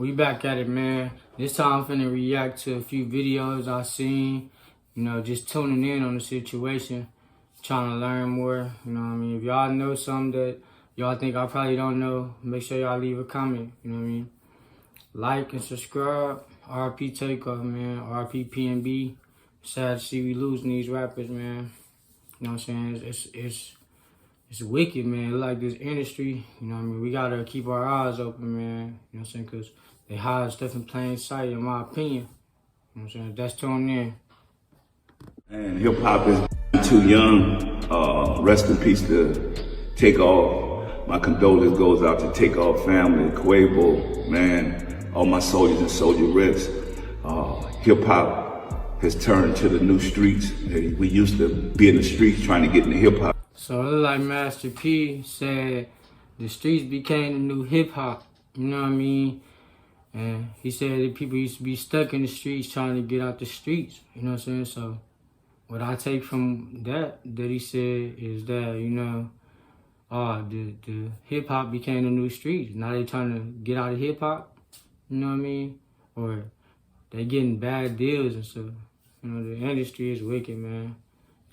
We back at it, man. This time I'm finna react to a few videos I seen. You know, just tuning in on the situation, trying to learn more. You know what I mean? If y'all know something that y'all think I probably don't know, make sure y'all leave a comment. You know what I mean? Like and subscribe. RP TakeOff, man. RP PNB. Sad to see we losing these rappers, man. You know what I'm saying? It's wicked, man. Like this industry, you know what I mean? We gotta keep our eyes open, man. You know what I'm saying? Because they hide stuff in plain sight, in my opinion. You know what I'm saying? That's tuned in. And hip-hop is too young. Rest in peace to TakeOff. My condolences goes out to TakeOff family, Quavo, man. All my soldiers and soldierettes. Hip-hop has turned to the new streets. We used to be in the streets trying to get into hip-hop. So it look like Master P said the streets became the new hip-hop. You know what I mean? And he said that people used to be stuck in the streets trying to get out the streets. You know what I'm saying? So what I take from that he said is that, you know, the hip-hop became the new streets. Now they trying to get out of hip-hop. You know what I mean? Or they getting bad deals and stuff. You know, the industry is wicked, man.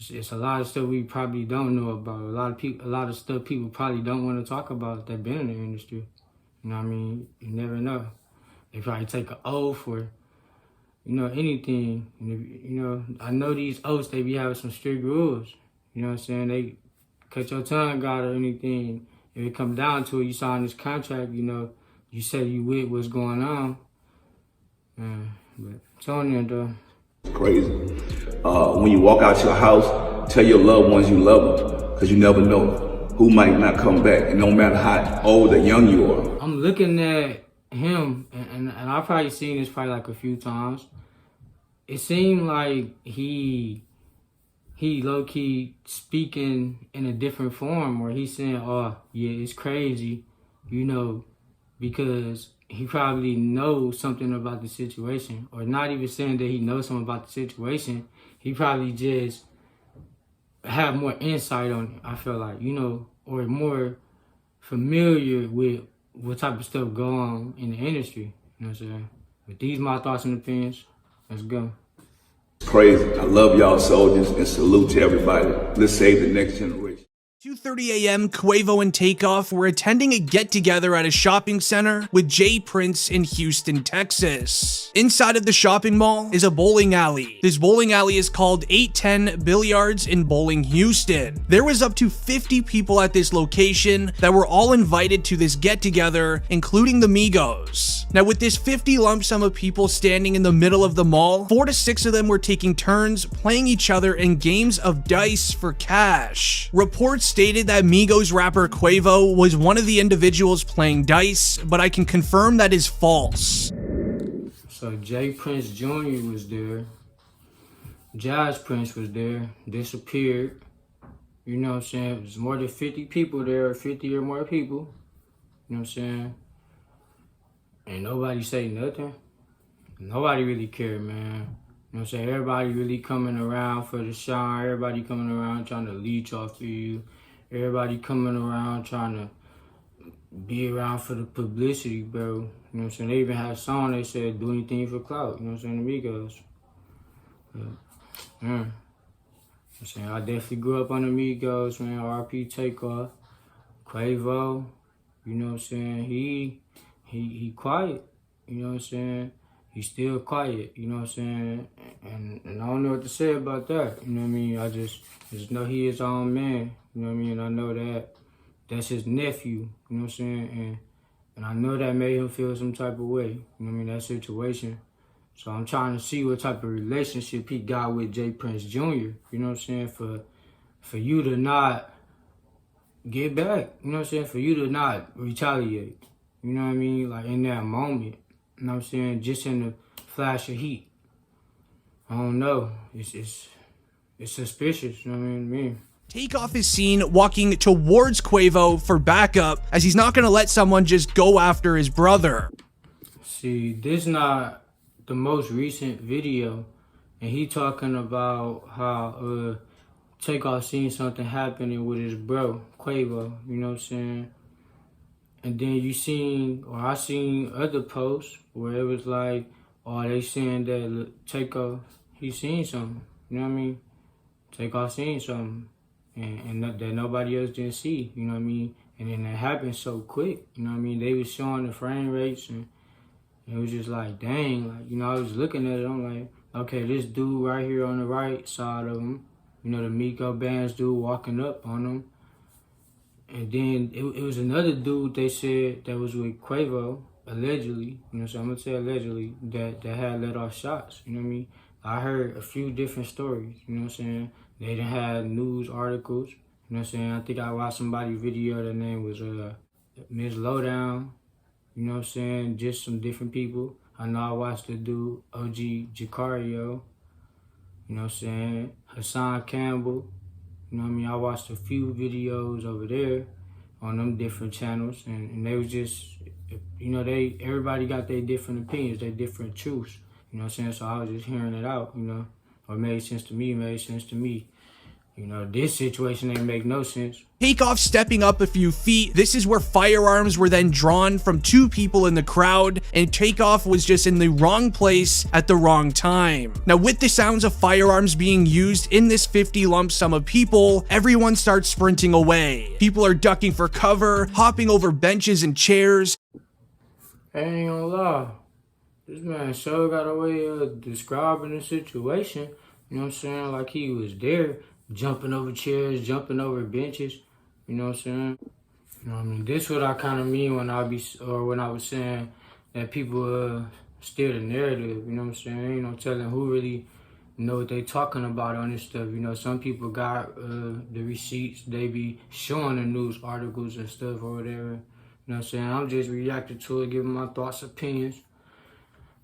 It's a lot of stuff we probably don't know about. A lot of stuff people probably don't want to talk about that been in the industry. You know what I mean? You never know. They probably take an oath or, you know, anything. You know, I know these oaths, they be having some strict rules. You know what I'm saying? They cut your tongue out or anything. If it come down to it, you sign this contract, you know, you say you with what's going on. But it's on there, though. Crazy. When you walk out your house, tell your loved ones you love them, because you never know who might not come back, and no matter how old or young you are. I'm looking at him, and I've probably seen this probably like a few times. It seemed like he low-key speaking in a different form, where he's saying, oh, yeah, it's crazy, you know, because he probably knows something about the situation, or not even saying that he knows something about the situation. He probably just have more insight on it, I feel like, you know, or more familiar with what type of stuff go on in the industry. You know what I'm saying? But these my thoughts and opinions. Let's go. Crazy. I love y'all soldiers and salute to everybody. Let's save the next generation. 2:30 a.m., Quavo and TakeOff were attending a get-together at a shopping center with J Prince in Houston, Texas. Inside of the shopping mall is a bowling alley. This bowling alley is called 810 Billiards in Bowling, Houston. There was up to 50 people at this location that were all invited to this get-together, including the Migos. Now, with this 50 lump sum of people standing in the middle of the mall, 4 to 6 of them were taking turns playing each other in games of dice for cash. Reports stated that Migos rapper Quavo was one of the individuals playing dice, but I can confirm that is false. So J Prince Jr. was there. Jazz Prince was there, disappeared. You know what I'm saying? There's more than 50 people there, 50 or more people. You know what I'm saying? Ain't nobody say nothing. Nobody really cared, man. You know what I'm saying? Everybody really coming around for the shine. Everybody coming around trying to leech off of you. Everybody coming around trying to be around for the publicity, bro. You know what I'm saying? They even had a song they said, do anything for clout. You know what I'm saying? The Migos. But, I'm saying, I definitely grew up on the Migos, man. RP TakeOff. Quavo. You know what I'm saying? He quiet. You know what I'm saying? He's still quiet, you know what I'm saying? And I don't know what to say about that, you know what I mean? I just know he is his own man, you know what I mean? I know that that's his nephew, you know what I'm saying? And I know that made him feel some type of way, you know what I mean, that situation. So I'm trying to see what type of relationship he got with J Prince Jr., you know what I'm saying? For you to not get back, you know what I'm saying? For you to not retaliate, you know what I mean? Like in that moment. You know what I'm saying? Just in the flash of heat. I don't know. It's suspicious, you know what I mean? TakeOff is seen walking towards Quavo for backup, as he's not gonna let someone just go after his brother. See, this not the most recent video, and he talking about how TakeOff seen something happening with his bro, Quavo, you know what I'm saying? And then you seen, or I seen other posts where it was like, oh, they saying that Takeoff, he seen something. You know what I mean? Takeoff seen something. And that nobody else didn't see. You know what I mean? And then it happened so quick. You know what I mean? They was showing the frame rates, and it was just like, dang. Like, you know, I was looking at it. I'm like, okay, this dude right here on the right side of him, you know, the Migos bands dude walking up on him. And then it was another dude they said that was with Quavo, allegedly, you know, so I'm gonna say allegedly, that had let off shots, you know what I mean? I heard a few different stories, you know what I'm saying? They didn't have news articles, you know what I'm saying? I think I watched somebody's video, their name was Ms. Lowdown, you know what I'm saying? Just some different people. I know I watched the dude, OG Jacario, you know what I'm saying? Hassan Campbell. You know what I mean? I watched a few videos over there on them different channels, and they was just, you know, everybody got their different opinions, their different truths. You know what I'm saying? So I was just hearing it out, you know. What made sense to me made sense to me. You know, this situation ain't make no sense. Takeoff stepping up a few feet. This is where firearms were then drawn from two people in the crowd, and Takeoff was just in the wrong place at the wrong time. Now, with the sounds of firearms being used in this 50 lump sum of people, everyone starts sprinting away. People are ducking for cover, hopping over benches and chairs. I ain't gonna lie. This man sure got a way of describing the situation. You know what I'm saying? Like he was there, jumping over chairs, jumping over benches. You know what I'm saying? You know what I mean? This what I kind of mean when I was saying that people steer the narrative. You know what I'm saying? Ain't no telling who really know what they talking about on this stuff. You know, some people got the receipts. They be showing the news articles and stuff or whatever. You know what I'm saying? I'm just reacting to it, giving my thoughts, opinions.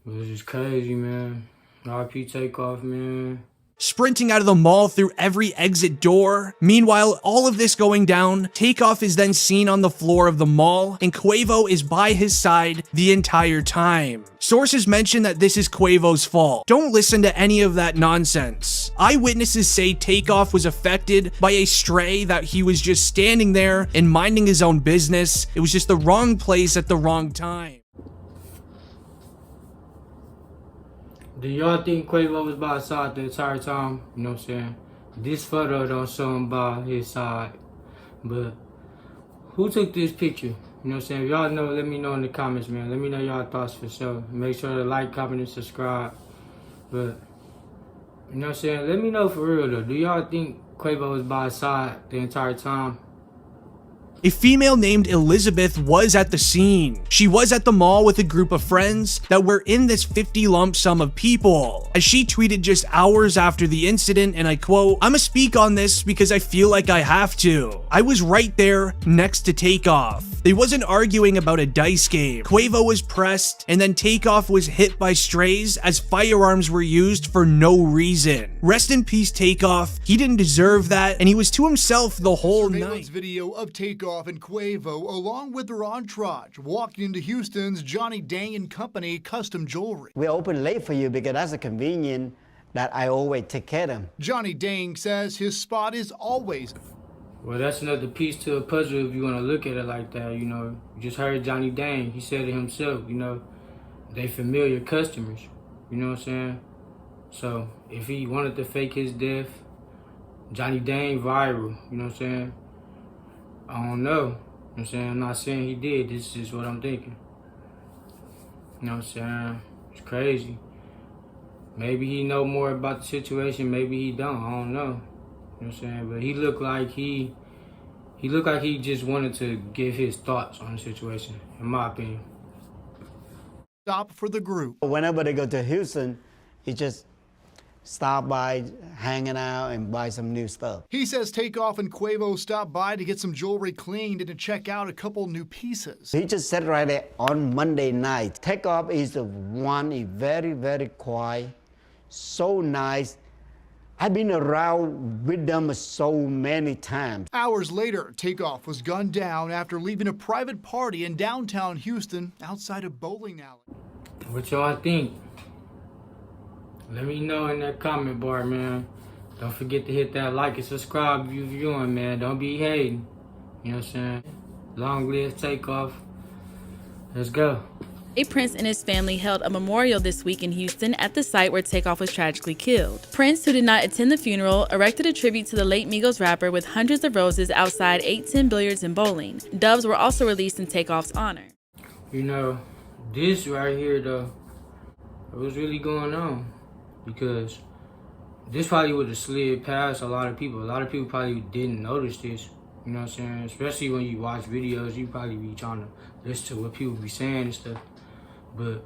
But it's just crazy, man. RP Takeoff, man. Sprinting out of the mall through every exit door. Meanwhile, all of this going down, Takeoff is then seen on the floor of the mall, and Quavo is by his side the entire time. Sources mention that this is Quavo's fault. Don't listen to any of that nonsense. Eyewitnesses say Takeoff was affected by a stray, that he was just standing there and minding his own business. It was just the wrong place at the wrong time. Do y'all think Quavo was by his side the entire time? You know what I'm saying? This photo don't show him by his side. But who took this picture? You know what I'm saying? If y'all know, let me know in the comments, man. Let me know y'all thoughts for sure. Make sure to like, comment, and subscribe. But, you know what I'm saying? Let me know for real, though. Do y'all think Quavo was by his side the entire time? A female named Elizabeth was at the scene. She was at the mall with a group of friends that were in this 50 lump sum of people. As she tweeted just hours after the incident, and I quote, "I'ma speak on this because I feel like I have to. I was right there next to Takeoff. They wasn't arguing about a dice game. Quavo was pressed, and then Takeoff was hit by strays as firearms were used for no reason. Rest in peace, Takeoff. He didn't deserve that, and he was to himself the whole night." Video of Takeoff and Quavo, along with their entourage, walking into Houston's Johnny Dang and Company custom jewelry. We open late for you because that's a convenient that I always take care of them. Johnny Dang says his spot is always. Well, that's another piece to a puzzle if you want to look at it like that, you know. You just heard Johnny Dang. He said it himself, you know. They familiar customers, you know what I'm saying? So, if he wanted to fake his death, Johnny Dang viral, you know what I'm saying? I don't know. You know what I'm saying? I'm not saying he did. This is just what I'm thinking. You know what I'm saying? It's crazy. Maybe he know more about the situation. Maybe he don't. I don't know. You know what I'm saying? But he looked like he just wanted to give his thoughts on the situation, in my opinion. Stop for the group. Whenever they go to Houston, he just stop by, hanging out, and buy some new stuff. He says Takeoff and Quavo stopped by to get some jewelry cleaned and to check out a couple new pieces. He just sat right there on Monday night. Takeoff is the one, he's very, very quiet, so nice. I've been around with them so many times. Hours later, Takeoff was gunned down after leaving a private party in downtown Houston outside a bowling alley. What y'all think? Let me know in that comment bar, man. Don't forget to hit that like and subscribe if you're viewing, man. Don't be hating. You know what I'm saying? Long live Takeoff. Let's go. Prince and his family held a memorial this week in Houston at the site where TakeOff was tragically killed. Prince, who did not attend the funeral, erected a tribute to the late Migos rapper with hundreds of roses outside 810 Billiards and Bowling. Doves were also released in TakeOff's honor. You know, this right here though, it was really going on because this probably would have slid past a lot of people. A lot of people probably didn't notice this. You know what I'm saying? Especially when you watch videos, you probably be trying to listen to what people be saying and stuff. But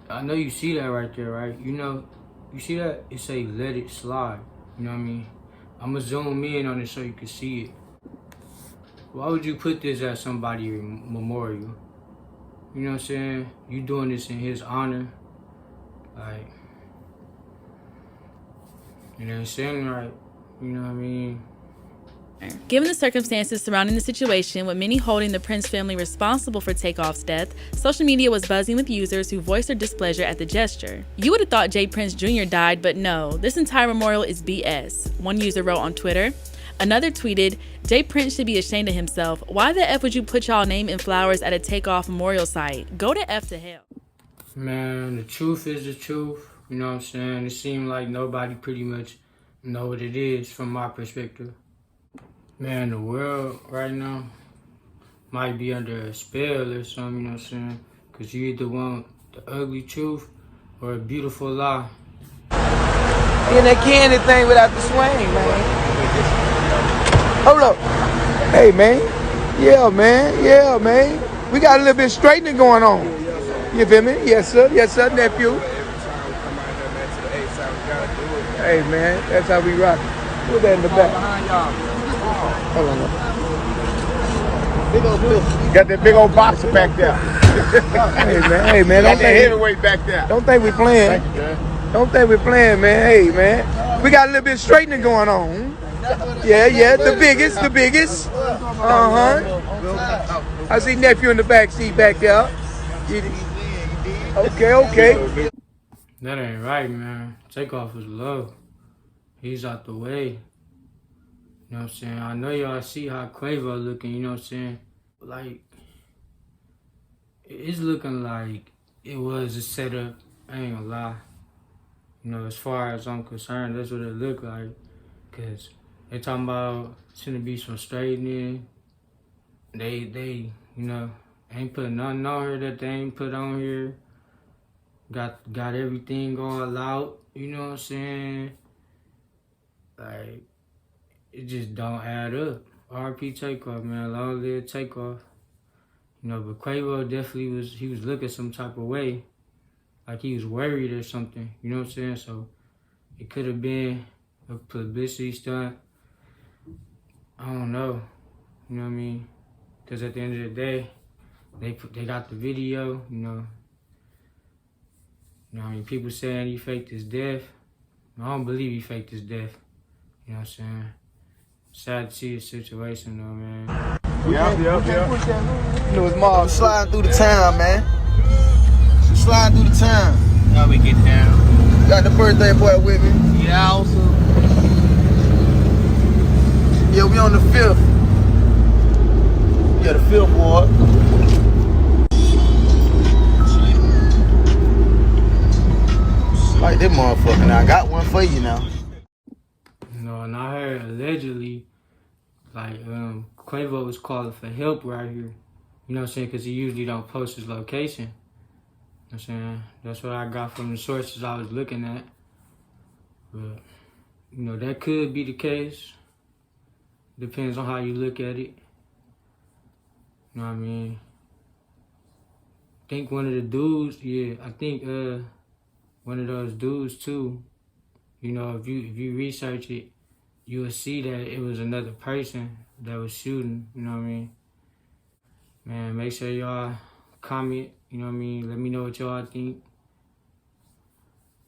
I know you see that right there, right? You know, you see that? It say let it slide. You know what I mean? I'm gonna zoom in on it so you can see it. Why would you put this at somebody's memorial? You know what I'm saying? You doing this in his honor. Like, you know what I'm saying? Right? You know what I mean? Given the circumstances surrounding the situation, with many holding the Prince family responsible for TakeOff's death, social media was buzzing with users who voiced their displeasure at the gesture. You would have thought J. Prince Jr. died, but no, this entire memorial is BS. One user wrote on Twitter. Another tweeted, J. Prince should be ashamed of himself. Why the F would you put y'all name in flowers at a TakeOff memorial site? Go to F to hell. Man, the truth is the truth. You know what I'm saying? It seemed like nobody pretty much know what it is from my perspective. Man, the world right now might be under a spell or something, you know what I'm saying? Because you either want the ugly truth or a beautiful lie. And that candy thing without the swing, man. Hold up. Hey, man. Yeah, man. Yeah, man. We got a little bit of straightening going on. You feel me? Yes, sir. Yes, sir, nephew. Hey, man. That's how we rock. Put that in the back. Hold on. Got that big old boxer back there. Hey, man. Got that heavyweight back there. Don't think we playing. Don't think we playing, man. Hey, man. We got a little bit of straightening going on. Yeah. The biggest. I see nephew in the back seat back there. Okay. That ain't right, man. TakeOff is low. He's out the way. You know what I'm saying? I know y'all see how Quavo looking, you know what I'm saying? Like, it's looking like it was a setup. I ain't gonna lie. You know, as far as I'm concerned, that's what it looked like. Cause they talking about it's gonna be some straightening. They, you know, ain't put nothing on here that they ain't put on here. Got everything all out, you know what I'm saying? Like, it just don't add up. RP TakeOff, man. Long live TakeOff. You know, but Quavo definitely was looking some type of way. Like he was worried or something. You know what I'm saying? So it could have been a publicity stunt. I don't know. You know what I mean? Because at the end of the day, they got the video, you know. You know what I mean? People saying he faked his death. I don't believe he faked his death. You know what I'm saying? Sad to see the situation though, man. Yeah. You know, it's Mom sliding through the town, man. Sliding through the town. How we get down? Got the birthday boy with me. Yeah, also. Yeah, we on the 5th. Yeah, the 5th ward. Like this motherfucker. Now I got one for you now. No, and I heard allegedly, like, Quavo was calling for help right here. You know what I'm saying? Because he usually don't post his location. You know what I'm saying? That's what I got from the sources I was looking at. But, you know, that could be the case. Depends on how you look at it. You know what I mean? I think one of the dudes, one of those dudes too, you know, if you research it, you will see that it was another person that was shooting, you know what I mean? Man, make sure y'all comment, you know what I mean? Let me know what y'all think.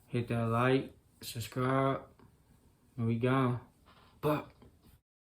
Hit that like, subscribe, and we gone. But